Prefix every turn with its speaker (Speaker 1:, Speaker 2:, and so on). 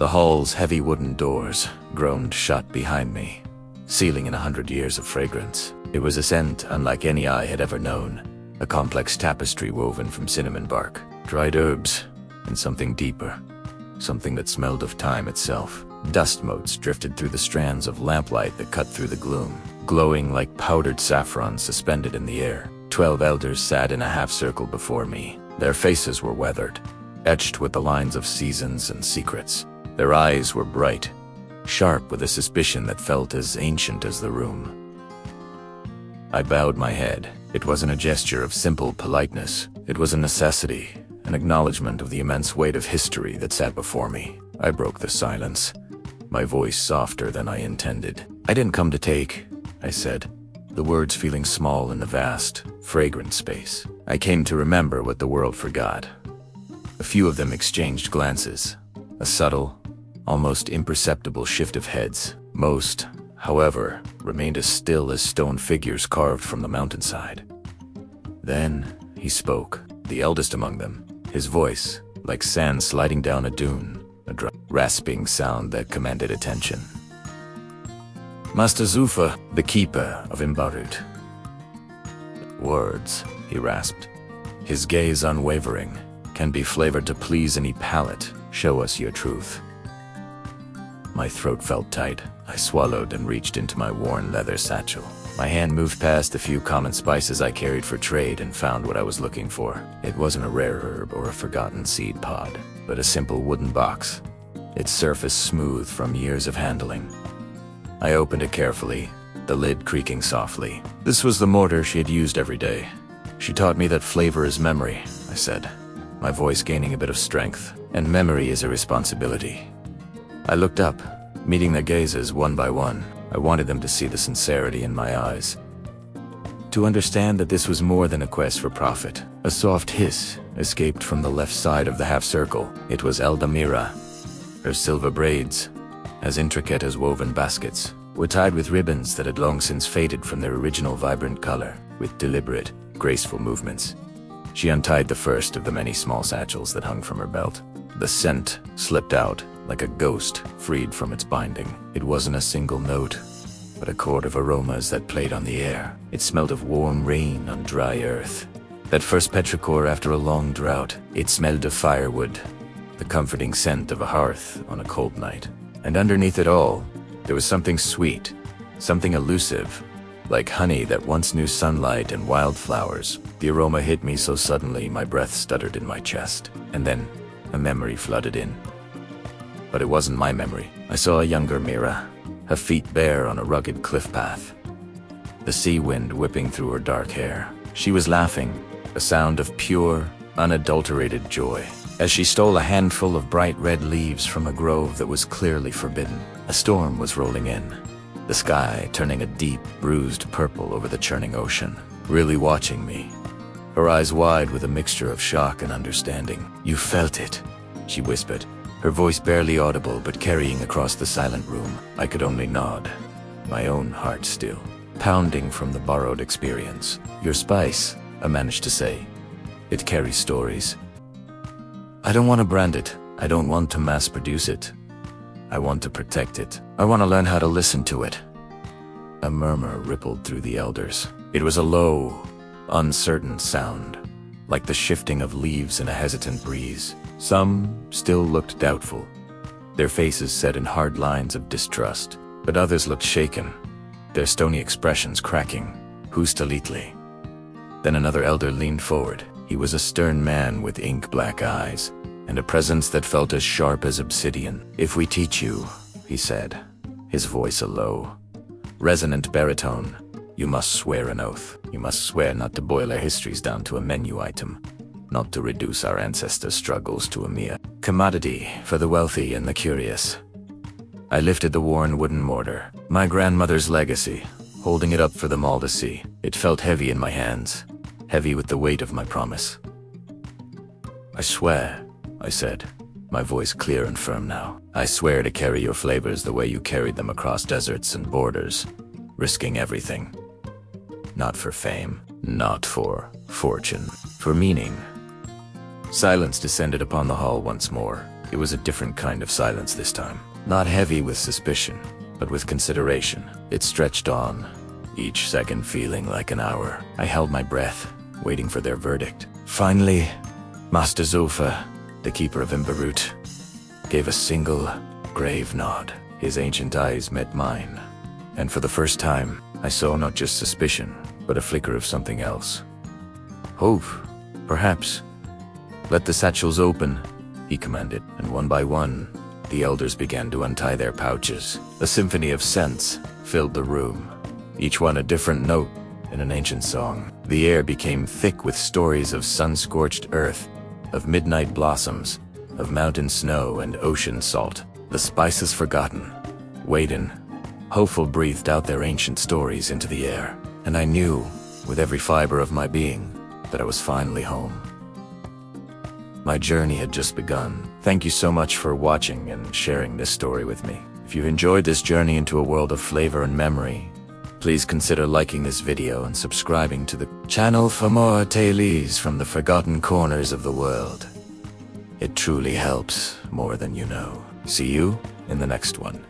Speaker 1: The hall's heavy wooden doors groaned shut behind me, sealing in 100 years of fragrance. It was a scent unlike any I had ever known, a complex tapestry woven from cinnamon bark, dried herbs, and something deeper, something that smelled of time itself. Dust motes drifted through the strands of lamplight that cut through the gloom, glowing like powdered saffron suspended in the air. 12 elders sat in a half-circle before me. Their faces were weathered, etched with the lines of seasons and secrets. Their eyes were bright, sharp with a suspicion that felt as ancient as the room. I bowed my head. It wasn't a gesture of simple politeness. It was a necessity, an acknowledgement of the immense weight of history that sat before me. I broke the silence, my voice softer than I intended. "I didn't come to take," I said, the words feeling small in the vast, fragrant space. I came to remember what the world forgot. A few of them exchanged glances, a subtle, almost imperceptible shift of heads. Most, however, remained as still as stone figures carved from the mountainside. Then he spoke, the eldest among them, his voice like sand sliding down a dune, a dry, rasping sound that commanded attention. "Master Zufa, the keeper of Imbarut." "Words," he rasped, his gaze unwavering, "can be flavored to please any palate. Show us your truth." My throat felt tight. I swallowed and reached into my worn leather satchel. My hand moved past the few common spices I carried for trade and found what I was looking for. It wasn't a rare herb or a forgotten seed pod, but a simple wooden box, its surface smooth from years of handling. I opened it carefully, the lid creaking softly. This was the mortar she had used every day. "She taught me that flavor is memory," I said, my voice gaining a bit of strength. "And memory is a responsibility." I looked up, meeting their gazes one by one. I wanted them to see the sincerity in my eyes, to understand that this was more than a quest for profit. A soft hiss escaped from the left side of the half-circle. It was Eldamira. Her silver braids, as intricate as woven baskets, were tied with ribbons that had long since faded from their original vibrant color. With deliberate, graceful movements, she untied the first of the many small satchels that hung from her belt. The scent slipped out like a ghost freed from its binding. It wasn't a single note, but a chord of aromas that played on the air. It smelled of warm rain on dry earth, that first petrichor after a long drought. It smelled of firewood, the comforting scent of a hearth on a cold night. And underneath it all, there was something sweet, something elusive, like honey that once knew sunlight and wildflowers. The aroma hit me so suddenly my breath stuttered in my chest, and then a memory flooded in. But it wasn't my memory. I saw a younger Mira, her feet bare on a rugged cliff path, the sea wind whipping through her dark hair. She was laughing, a sound of pure, unadulterated joy, as she stole a handful of bright red leaves from a grove that was clearly forbidden. A storm was rolling in, the sky turning a deep, bruised purple over the churning ocean, really watching me, her eyes wide with a mixture of shock and understanding. "You felt it," she whispered, her voice barely audible but carrying across the silent room. I could only nod, my own heart still pounding from the borrowed experience. "Your spice," I managed to say. "It carries stories. I don't want to brand it. I don't want to mass produce it. I want to protect it. I want to learn how to listen to it." A murmur rippled through the elders. It was a low, uncertain sound, like the shifting of leaves in a hesitant breeze. Some still looked doubtful, their faces set in hard lines of distrust, but others looked shaken, their stony expressions cracking. "Hustalitli." Then another elder leaned forward. He was a stern man with ink-black eyes, and a presence that felt as sharp as obsidian. "If we teach you," he said, his voice a low, resonant baritone, "you must swear an oath. You must swear not to boil our histories down to a menu item, not to reduce our ancestors' struggles to a mere commodity for the wealthy and the curious." I lifted the worn wooden mortar, my grandmother's legacy, holding it up for them all to see. It felt heavy in my hands, heavy with the weight of my promise. "I swear," I said, my voice clear and firm now. "I swear to carry your flavors the way you carried them across deserts and borders, risking everything. Not for fame, not for fortune, for meaning." Silence descended upon the hall once more. It was a different kind of silence this time. Not heavy with suspicion, but with consideration. It stretched on, each second feeling like an hour. I held my breath, waiting for their verdict. Finally, Master Zulfa, the keeper of Imberut, gave a single, grave nod. His ancient eyes met mine, and for the first time, I saw not just suspicion, but a flicker of something else. Hope, perhaps. Let the satchels open, he commanded, and one by one, the elders began to untie their pouches. A symphony of scents filled the room, each one a different note in an ancient song. The air became thick with stories of sun-scorched earth, of midnight blossoms, of mountain snow and ocean salt. The spices forgotten, Waden, hopeful, breathed out their ancient stories into the air, and I knew, with every fiber of my being, that I was finally home. My journey had just begun. Thank you so much for watching and sharing this story with me. If you've enjoyed this journey into a world of flavor and memory, please consider liking this video and subscribing to the channel for more tales from the forgotten corners of the world. It truly helps more than you know. See you in the next one.